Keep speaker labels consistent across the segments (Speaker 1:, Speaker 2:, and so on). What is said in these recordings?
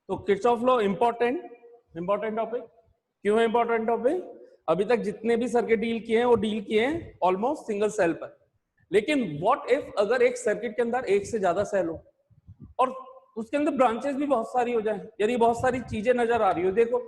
Speaker 1: तो Kirchhoff law important topic क्यों है? इंपॉर्टेंट टॉपिक, अभी तक जितने भी सर्किट डील किए हैं वो डील किए हैं ऑलमोस्ट सिंगल सेल पर। लेकिन व्हाट इफ अगर एक सर्किट के अंदर एक से ज्यादा सेल हो और उसके अंदर ब्रांचेस भी बहुत सारी हो जाए, यानी बहुत सारी चीजें नजर आ रही हो। देखो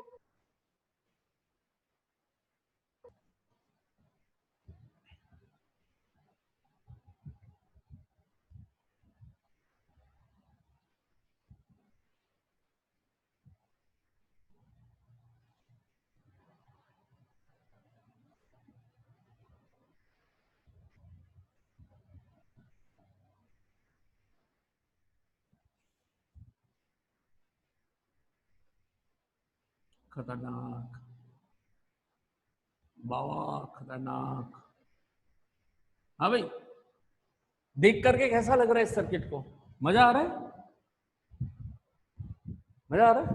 Speaker 1: खतरनाक बाबा, खतरनाक। हाँ भाई, देख करके कैसा लग रहा है इस सर्किट को? मजा आ रहा है? मजा आ रहा है?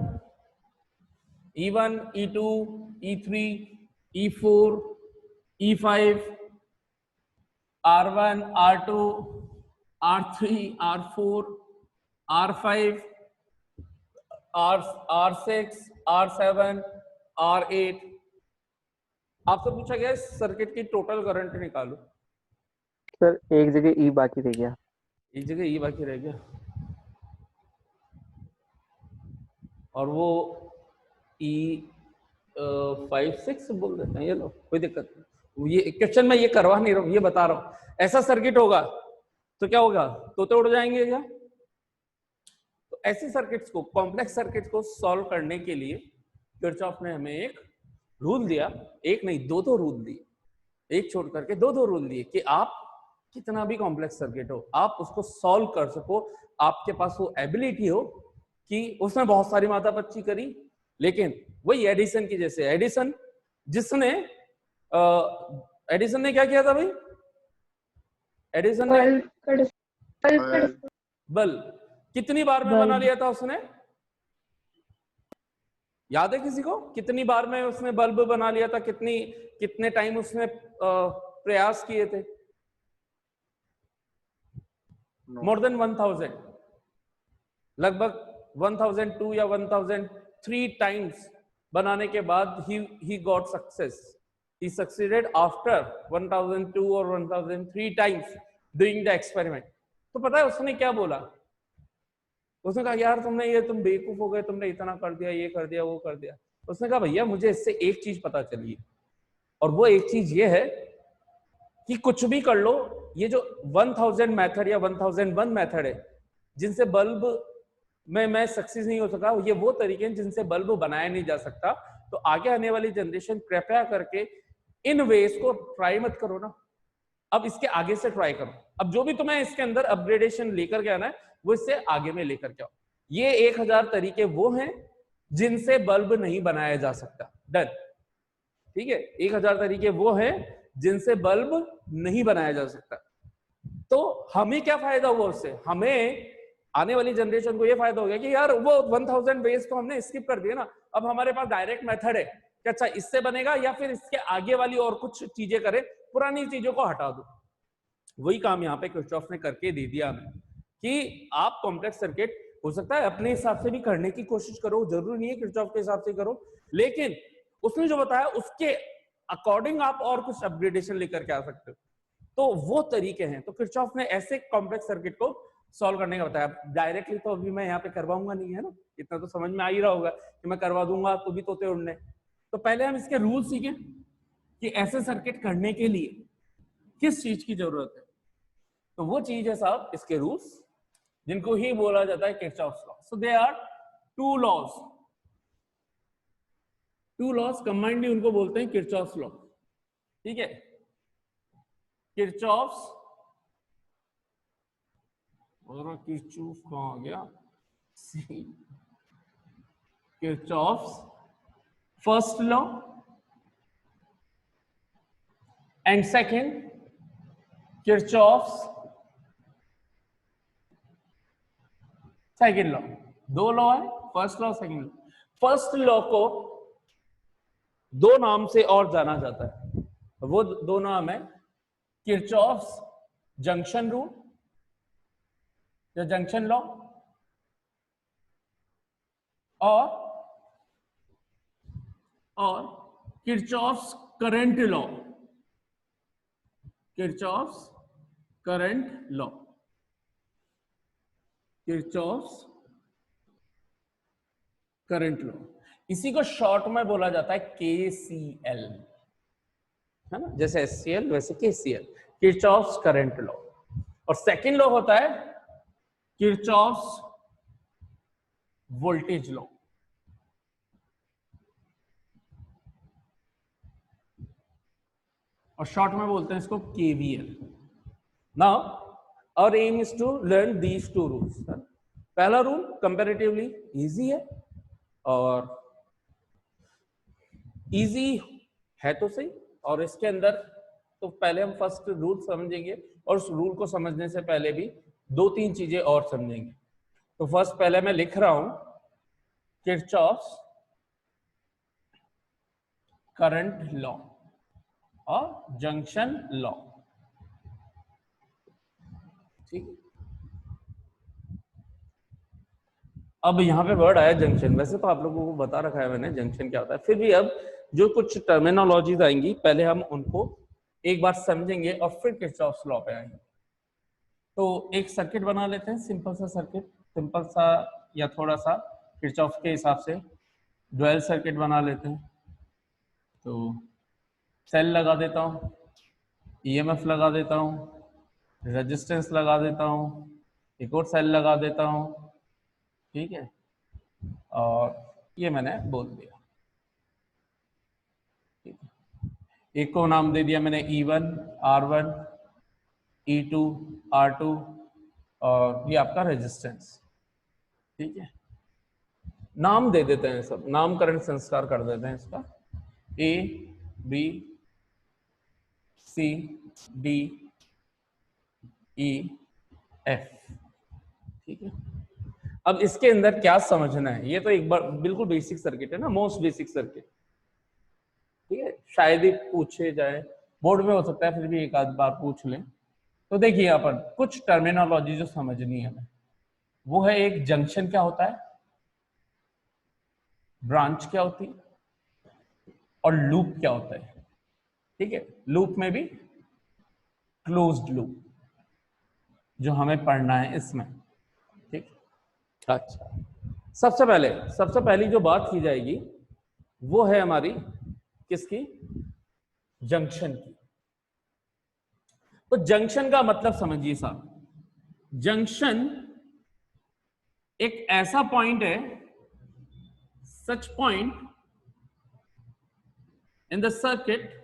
Speaker 1: E1, E2, E3, E4, E5, R1, R2, R3, R4, R5, R6, R7, R8। आपसे पूछा गया इस सर्किट की टोटल करंट निकालो।
Speaker 2: सर एक जगह ई बाकी रह गया।
Speaker 1: एक जगह ई बाकी रह गया, और वो E5-6 बोल देते हैं ये लोग, कोई दिक्कत नहीं। ये क्वेश्चन में ये करवा नहीं रहा हूँ, ये बता रहा हूँ। ऐसा सर्किट होगा तो क्या होगा? तोते उड़ जाएंगे क्या? तो ऐसे सर्किट्स को, कॉम्प्लेक्स सर्किट को सॉल्व करने के लिए किरचॉफ ने हमें एक रूल दिया। एक नहीं, दो रूल दिए, एक छोड़ करके दो रूल दिए कि आप कितना भी कॉम्प्लेक्स सर्किट हो आप उसको सॉल्व कर सको, आपके पास वो एबिलिटी हो कि उसने बहुत सारी माथापच्ची करी, लेकिन वही एडिसन की जैसे एडिसन, जिसने एडिसन ने क्या किया था भाई? एडिसन ने बल्ब कितनी बार में बना लिया था उसने? याद है किसी को? कितनी बार में उसने बल्ब बना लिया था? कितने टाइम उसने प्रयास किए थे? मोर देन 1000, लगभग 1002 या 1003 टाइम्स बनाने के बाद he got success. He succeeded after 1002 और 1003 टाइम्स डूइंग द एक्सपेरिमेंट। तो पता है उसने क्या बोला? उसने कहा यार तुम बेवकूफ हो गए, तुमने इतना कर दिया, ये कर दिया, वो कर दिया। उसने कहा भैया मुझे इससे एक चीज पता चली, और वो एक चीज ये है कि कुछ भी कर लो, ये जो 1000 मेथड या 1001 मेथड है जिनसे बल्ब में मैं सक्सेस नहीं हो सका, ये वो तरीके हैं जिनसे बल्ब बनाया नहीं जा सकता। तो आगे आने वाली जनरेशन कृपया करके इन वेज को ट्राई मत करो ना, अब इसके आगे से ट्राई करो। अब जो भी तुम्हें इसके अंदर अपग्रेडेशन लेकर के आना है वो इससे आगे में लेकर के आओ। ये 1000 तरीके वो हैं जिनसे बल्ब नहीं बनाया जा सकता। डन, ठीक है? 1000 तरीके वो हैं जिनसे बल्ब नहीं बनाया जा सकता। तो हमें क्या फायदा हुआ उससे? हमें, आने वाली जनरेशन को ये फायदा हो गया कि यार वो 1000 वेज तो हमने स्किप कर दिया ना, अब हमारे पास डायरेक्ट मेथड है कि अच्छा इससे बनेगा या फिर इसके आगे वाली और कुछ चीजें करें, पुरानी चीजों को हटा दो। वही काम यहाँ पे किरचॉफ ने करके दे दिया हमें कि आप कॉम्प्लेक्स सर्किट हो सकता है अपने हिसाब से भी करने की कोशिश करो, जरूरी नहीं है किरचॉफ के हिसाब से करो, लेकिन उसने जो बताया उसके अकॉर्डिंग आप और कुछ अपग्रेडेशन लेकर के आ सकते हो। तो वो तरीके हैं। तो किरचॉफ ने ऐसे कॉम्प्लेक्स सर्किट को सॉल्व करने का बताया। डायरेक्टली तो अभी मैं यहाँ पे करवाऊंगा नहीं, है ना? इतना तो समझ में आ ही रहा होगा कि मैं करवा दूंगा तो भी तोते उड़ने। तो पहले हम इसके रूल सीखें कि ऐसे सर्किट करने के लिए किस चीज की जरूरत है। तो वो चीज है साहब इसके रूल्स, जिनको ही बोला जाता है Kirchhoff's law. So they are two laws combinedly उनको बोलते हैं किरचॉफ्स लॉ। ठीक है? किरचॉफ्स, और किरचॉफ कहां आ गया? Kirchhoff's first law and second Kirchhoff's second law. दो लॉ है, first law second law. First law को दो नाम से और जाना जाता है, वो दो नाम है किरचॉफ्स जंक्शन रूल या जंक्शन लॉ, और Kirchhoff's current law, Kirchhoff's current law, Kirchhoff's current law, इसी को शॉर्ट में बोला जाता है KCL, है ना, जैसे SCL वैसे KCL, किरचॉफ्स करंट लॉ। और सेकंड लॉ होता है किरचॉफ्स वोल्टेज लॉ, और शॉर्ट में बोलते हैं इसको KVL। Now our aim is to learn these two rules. पहला रूल कंपैरेटिवली इजी है, और इजी है तो सही, और इसके अंदर तो पहले हम फर्स्ट रूल समझेंगे, और उस रूल को समझने से पहले भी दो तीन चीजें और समझेंगे। तो फर्स्ट पहले मैं लिख रहा हूं किरचॉफ्स करंट लॉ और जंक्शन लॉ, ठीक है। अब यहाँ पे वर्ड आया जंक्शन, वैसे तो आप लोगों को बता रखा है मैंने जंक्शन क्या होता है, फिर भी अब जो कुछ टर्मिनोलॉजीज आएंगी पहले हम उनको एक बार समझेंगे और फिर किरचॉफ्स लॉ पे आएंगे। तो एक सर्किट बना लेते हैं, सिंपल सा सर्किट, सिंपल सा या थोड़ा सा किरचॉफ्स के हिसाब से ड्यूअल सर्किट बना लेते हैं। तो सेल लगा देता हूँ, EMF लगा देता हूँ, रेजिस्टेंस लगा देता हूँ, एक और सेल लगा देता हूँ, ठीक है, और ये मैंने बोल दिया, ठीक है। एक को नाम दे दिया मैंने E1, R1, E2, R2, और ये आपका रेजिस्टेंस, ठीक है। नाम दे देते हैं, सब नामकरण संस्कार कर देते हैं इसका, A, B, C, D, E, F, ठीक है। अब इसके अंदर क्या समझना है, ये तो एक बार बिल्कुल बेसिक सर्किट है ना, मोस्ट बेसिक सर्किट, ठीक है, शायद ही पूछे जाए, बोर्ड में हो सकता है, फिर भी एक आध बार पूछ लें। तो देखिए यहाँ पर कुछ टर्मिनोलॉजी जो समझनी है हमें, वो है एक जंक्शन क्या होता है, ब्रांच क्या होती है, और लूप क्या होता है, ठीक है। लूप में भी क्लोज्ड लूप जो हमें पढ़ना है इसमें, ठीक। अच्छा, सबसे पहली जो बात की जाएगी वो है हमारी किसकी, जंक्शन की। तो जंक्शन का मतलब समझिए साहब, जंक्शन एक ऐसा पॉइंट है, such point in the circuit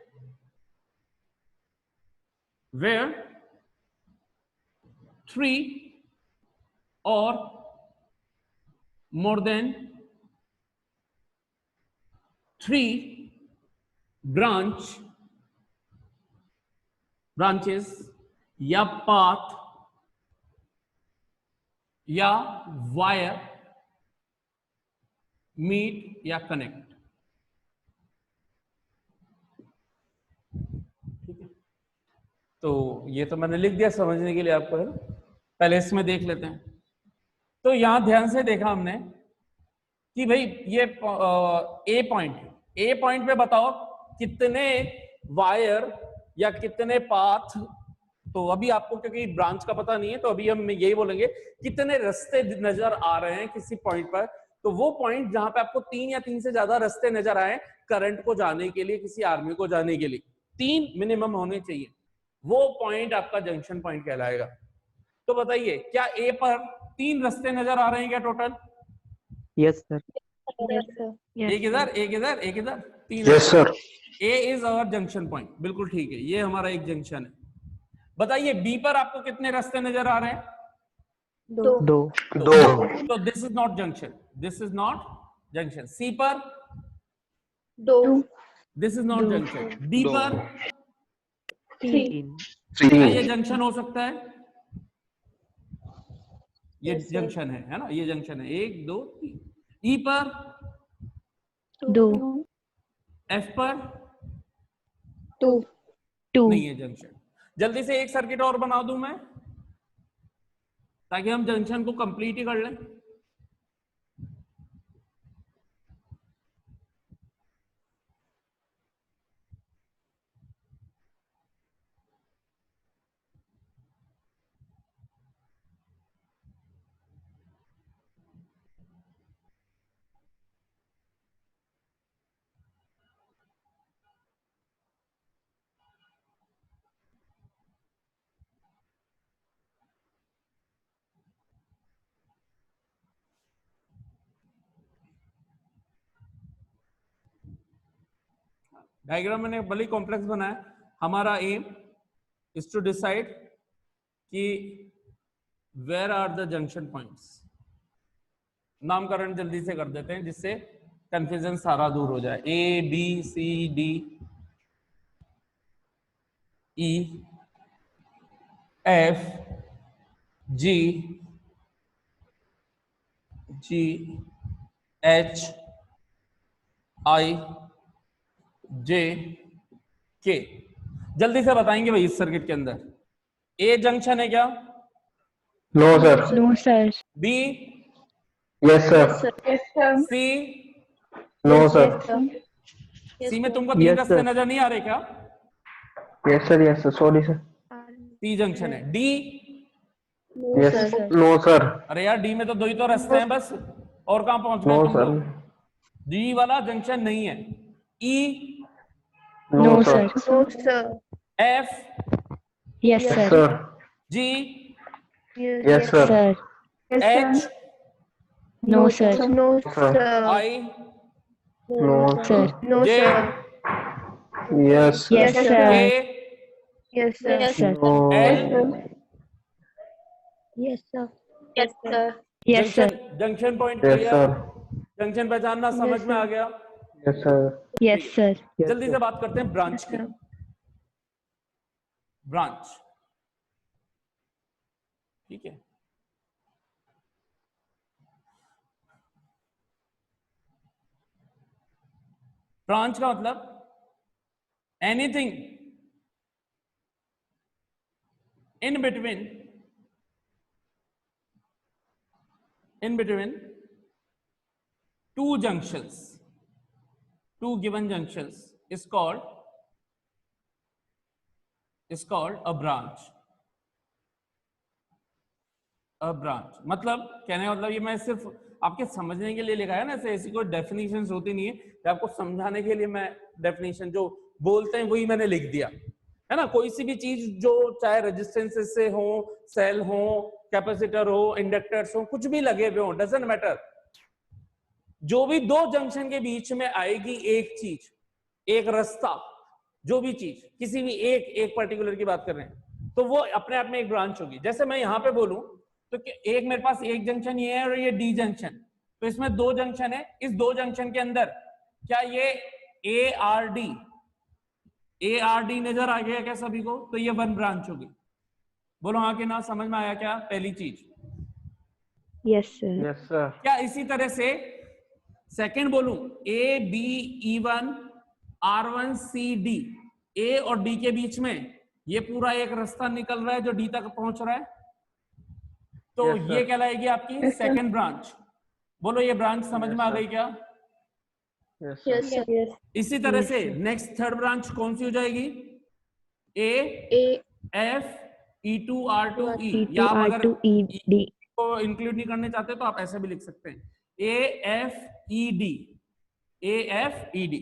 Speaker 1: where 3 or more than 3 branches या पाथ या वायर मीट या कनेक्ट, ठीक है। तो ये तो मैंने लिख दिया समझने के लिए आपको, है ना। पहले इसमें देख लेते हैं। तो यहां ध्यान से देखा हमने कि भाई ये ए पॉइंट पे बताओ कितने वायर या कितने पाथ, तो अभी आपको क्योंकि ब्रांच का पता नहीं है तो अभी हम यही बोलेंगे कितने रास्ते नजर आ रहे हैं किसी पॉइंट पर। तो वो पॉइंट जहां पे आपको 3 या 3 से ज्यादा रास्ते नजर आए करंट को जाने के लिए, किसी आर्मी को जाने के लिए 3 मिनिमम होने चाहिए, वो पॉइंट आपका जंक्शन पॉइंट कहलाएगा। तो बताइए क्या ए पर 3 रास्ते नजर आ रहे हैं क्या टोटल?
Speaker 2: Yes sir.
Speaker 1: एक इधर एक इधर एक इधर, 3।
Speaker 3: Yes sir.
Speaker 1: A is our junction point, बिल्कुल ठीक है, ये हमारा एक जंक्शन है। बताइए बी पर आपको कितने रास्ते नजर आ रहे हैं?
Speaker 2: दो।
Speaker 1: तो this is not junction, this is not junction. C पर
Speaker 3: 2,
Speaker 1: this is not junction. D पर
Speaker 2: 3।
Speaker 1: क्या ये जंक्शन हो सकता है? ये जंक्शन है ना, ये जंक्शन है, 1 2 3। ई पर
Speaker 3: 2,
Speaker 1: एफ पर
Speaker 3: 2,
Speaker 1: नहीं है जंक्शन। जल्दी से एक सर्किट और बना दूं मैं ताकि हम जंक्शन को कंप्लीट ही कर लें। डायग्राम मैंने भले कॉम्प्लेक्स बनाया, हमारा एम इज टू डिसाइड कि where are the junction points. नामकरण जल्दी से कर देते हैं जिससे कंफ्यूजन सारा दूर हो जाए। A B C D E F G G H I J K. जल्दी से बताएंगे भाई इस सर्किट के अंदर ए जंक्शन है क्या?
Speaker 4: No sir.
Speaker 2: No, sir.
Speaker 1: B
Speaker 4: yes sir.
Speaker 3: Yes, sir.
Speaker 1: C
Speaker 4: no
Speaker 3: Yes,
Speaker 4: sir.
Speaker 3: sir. Yes,
Speaker 1: C में
Speaker 3: sir.
Speaker 1: तुमको तीन
Speaker 2: Yes,
Speaker 1: रास्ते
Speaker 2: sir.
Speaker 1: नजर नहीं आ रहे क्या?
Speaker 4: Yes sir sorry sir.
Speaker 1: C junction है। D,
Speaker 3: No,
Speaker 4: yes
Speaker 3: sir.
Speaker 4: No sir.
Speaker 1: अरे यार डी में तो दो ही तो रास्ते हैं बस, और कहां पहुंच गए
Speaker 4: नो
Speaker 1: तुम
Speaker 4: सर।
Speaker 1: लोग? डी वाला जंक्शन नहीं है। E
Speaker 4: no
Speaker 2: No,
Speaker 4: sir.
Speaker 2: sir.
Speaker 3: No, sir.
Speaker 1: F
Speaker 2: Yes,
Speaker 3: Yes,
Speaker 4: yes
Speaker 2: sir.
Speaker 4: Sir.
Speaker 1: G
Speaker 4: yes sir.
Speaker 2: Sir.
Speaker 3: Yes,
Speaker 1: H
Speaker 3: sir.
Speaker 2: No, sir.
Speaker 3: No,
Speaker 4: Sir.
Speaker 3: sir.
Speaker 1: I
Speaker 4: no
Speaker 2: Sir.
Speaker 3: No,
Speaker 1: J
Speaker 3: sir.
Speaker 4: Yes
Speaker 2: Yes,
Speaker 3: Yes,
Speaker 2: sir.
Speaker 1: K
Speaker 3: Yes, sir.
Speaker 2: Yes, sir.
Speaker 4: No
Speaker 1: L
Speaker 3: Yes, sir. Yes, sir.
Speaker 2: Yes, sir.
Speaker 1: Junction point
Speaker 4: yes
Speaker 1: clear?
Speaker 4: Sir.
Speaker 1: Junction पहचानना समझ में आ गया?
Speaker 4: Yes sir.
Speaker 2: Yes, sir.
Speaker 1: जल्दी से बात करते हैं ब्रांच की। ब्रांच, ठीक है। ब्रांच का मतलब anything in between two junctions, two given junctions is called a branch. A branch मतलब कहने का मतलब, ये मैं सिर्फ आपके समझने के लिए लिखा है ना, ऐसी कोई डेफिनेशंस होती नहीं है, कि आपको समझाने के लिए मैं डेफिनेशन जो बोलते हैं वही मैंने लिख दिया है ना। कोई सी भी चीज जो चाहे रेजिस्टेंसेस से हो, सेल हो, कैपेसिटर हो, इंडक्टर्स हो, कुछ भी लगे हुए हो, डजंट मैटर, जो भी दो जंक्शन के बीच में आएगी एक चीज, एक रास्ता, जो भी चीज, किसी भी एक पर्टिकुलर की बात कर रहे हैं, तो वो अपने आप में एक ब्रांच होगी। जैसे मैं यहां पे बोलूं तो एक मेरे पास एक जंक्शन ये है और ये डी जंक्शन, तो इसमें दो जंक्शन है। इस दो जंक्शन के अंदर क्या ये ए आर डी नजर आ गया क्या सभी को? तो ये वन ब्रांच होगी। बोलो हाँ कि ना, समझ में आया क्या पहली चीज?
Speaker 2: Yes, sir.
Speaker 4: Yes sir.
Speaker 1: क्या इसी तरह से सेकंड बोलूं, A B E one R one C D, A और डी के बीच में ये पूरा एक रास्ता निकल रहा है जो डी तक पहुंच रहा है, तो
Speaker 4: Yes, sir.
Speaker 1: ये कहलाएगी आपकी सेकंड ब्रांच। बोलो ये ब्रांच समझ में आ गई क्या?
Speaker 4: Yes
Speaker 3: Yes,
Speaker 4: sir.
Speaker 3: sir. Yes.
Speaker 1: इसी तरह
Speaker 2: Yes,
Speaker 1: से
Speaker 2: sir.
Speaker 1: नेक्स्ट थर्ड ब्रांच कौन सी हो जाएगी? A
Speaker 3: A,
Speaker 1: F E two R two E,
Speaker 2: E
Speaker 1: या
Speaker 2: to
Speaker 1: आप
Speaker 2: R
Speaker 1: अगर
Speaker 2: to E D.
Speaker 1: को इंक्लूड नहीं करने चाहते तो आप ऐसे भी लिख सकते हैं, A F E D, A F E D,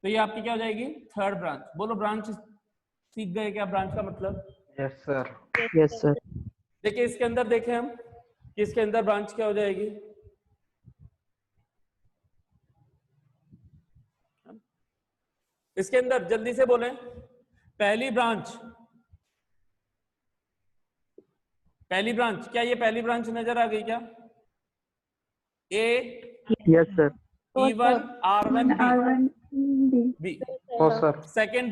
Speaker 1: तो ये आपकी क्या हो जाएगी? Third branch. बोलो ब्रांच सीख गए क्या? ब्रांच का मतलब
Speaker 4: यस सर।
Speaker 2: Yes, sir.
Speaker 1: देखिए इसके अंदर देखें हम कि इसके अंदर ब्रांच क्या हो जाएगी। इसके अंदर जल्दी से बोलें, पहली ब्रांच क्या ये पहली ब्रांच नजर आ गई क्या? A
Speaker 2: Yes, sir.
Speaker 1: E one R one B.
Speaker 4: No sir.
Speaker 1: Second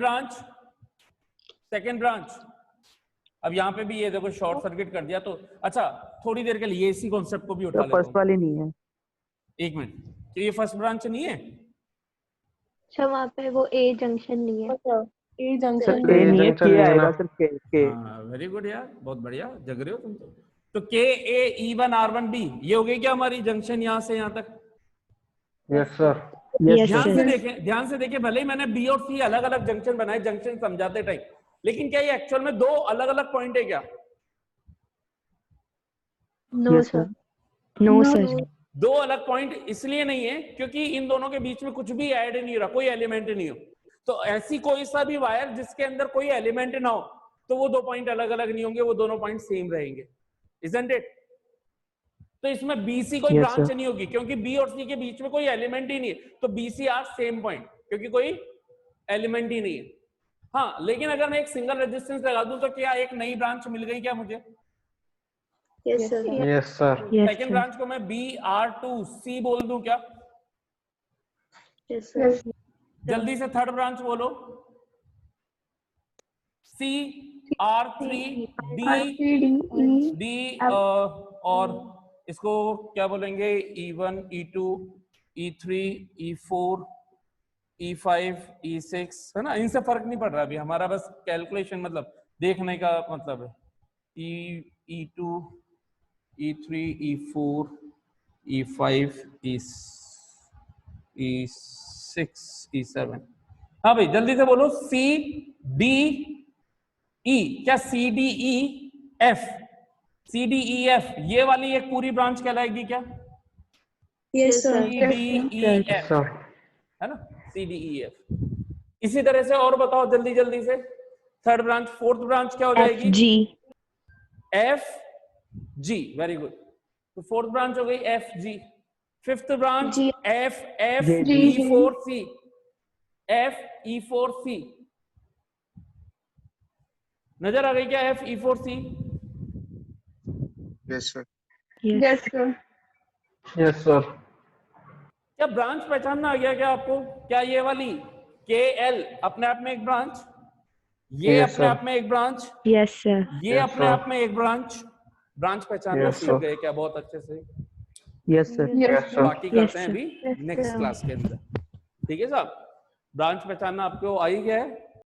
Speaker 1: branch अब यहाँ पे भी ये देखो शॉर्ट सर्किट कर दिया, तो अच्छा थोड़ी देर के लिए इसी कॉन्सेप्ट को भी उठा
Speaker 2: तो
Speaker 1: लेता
Speaker 2: फर्स्ट
Speaker 1: हूँ।
Speaker 2: वाली नहीं है।
Speaker 1: एक मिनट, तो ये फर्स्ट ब्रांच नहीं है?
Speaker 3: अच्छा वहाँ पे वो A जंक्शन नहीं है। A
Speaker 2: सर
Speaker 3: जंक्शन
Speaker 2: K नहीं है,
Speaker 4: junction
Speaker 2: K
Speaker 4: नहीं है
Speaker 2: आएगा
Speaker 4: ना।
Speaker 2: Sir, K.
Speaker 1: वेरी गुड यार, बहुत बढ़िया जग रहे हो तुम तो K A E one R one B, ये हो गई क्या हमारी जंक्शन यहाँ से यहाँ तक?
Speaker 4: Yes sir.
Speaker 2: Yes,
Speaker 1: ध्यान से
Speaker 2: sir.
Speaker 1: देखें, भले ही मैंने बी और सी अलग अलग जंक्शन बनाए जंक्शन समझाते टाइम, लेकिन क्या ये एक्चुअल में दो अलग अलग पॉइंट है क्या?
Speaker 3: No,
Speaker 2: Yes,
Speaker 3: sir.
Speaker 2: sir. No, sir.
Speaker 1: दो अलग पॉइंट इसलिए नहीं है क्योंकि इन दोनों के बीच में कुछ भी ऐड नहीं हो रहा, कोई एलिमेंट नहीं हो। तो ऐसी कोई सा भी वायर जिसके अंदर कोई एलिमेंट ना हो, तो वो दो पॉइंट अलग अलग नहीं होंगे, वो दोनों पॉइंट सेम रहेंगे, इजंट इट? तो इसमें बीसी कोई
Speaker 2: Yes,
Speaker 1: ब्रांच
Speaker 2: sir.
Speaker 1: नहीं होगी क्योंकि बी और सी के बीच में कोई एलिमेंट ही नहीं है, तो बीसी आर सेम पॉइंट क्योंकि कोई एलिमेंट ही नहीं है। हाँ, लेकिन अगर मैं एक सिंगल रेजिस्टेंस लगा दूं तो क्या एक नई ब्रांच मिल गई क्या मुझे?
Speaker 3: Yes sir.
Speaker 4: Yes, sir.
Speaker 2: Yes,
Speaker 1: second
Speaker 2: sir.
Speaker 1: Branch को मैं BR2C बोल दूं क्या?
Speaker 3: Yes sir.
Speaker 1: जल्दी से थर्ड ब्रांच बोलो। CR3D और इसको क्या बोलेंगे? E1 E2 E3 E4 E5 E6 है ना, इनसे फर्क नहीं पड़ रहा अभी हमारा, बस कैलकुलेशन मतलब देखने का मतलब है। E2 E3 E4 E5 E6 E7। हाँ भाई जल्दी से बोलो। CDE, क्या CDEF? CDEF ये वाली एक पूरी ब्रांच कहलाएगी क्या?
Speaker 3: Yes sir.
Speaker 1: CDEF
Speaker 4: Yes, sir.
Speaker 1: है ना, CDEF। इसी तरह से और बताओ जल्दी जल्दी से। थर्ड ब्रांच, फोर्थ ब्रांच क्या हो जाएगी?
Speaker 2: FG.
Speaker 1: FG, very good. तो फोर्थ ब्रांच हो गई FG। Fifth branch
Speaker 3: G.
Speaker 1: FE4C। FE4C नजर आ गई क्या? FE4C।
Speaker 5: Yes, sir.
Speaker 2: Yes.
Speaker 3: Sir.
Speaker 4: Yes, sir.
Speaker 1: क्या ब्रांच पहचानना आ गया क्या आपको? क्या ये वाली KL अपने आप में एक ब्रांच, ये
Speaker 4: Yes,
Speaker 1: अपने
Speaker 4: sir.
Speaker 1: आप में एक ब्रांच,
Speaker 2: Yes, sir.
Speaker 1: ये
Speaker 4: Yes,
Speaker 1: अपने
Speaker 4: sir.
Speaker 1: आप में एक ब्रांच? ब्रांच पहचानना
Speaker 4: Yes,
Speaker 1: सीख
Speaker 4: sir.
Speaker 1: गए क्या बहुत अच्छे से?
Speaker 2: Yes, sir.
Speaker 4: Yes, sir.
Speaker 1: बाकी करते हैं
Speaker 2: sir.
Speaker 1: अभी नेक्स्ट क्लास के अंदर। ठीक है साहब, ब्रांच पहचानना आपको आ ही गया है।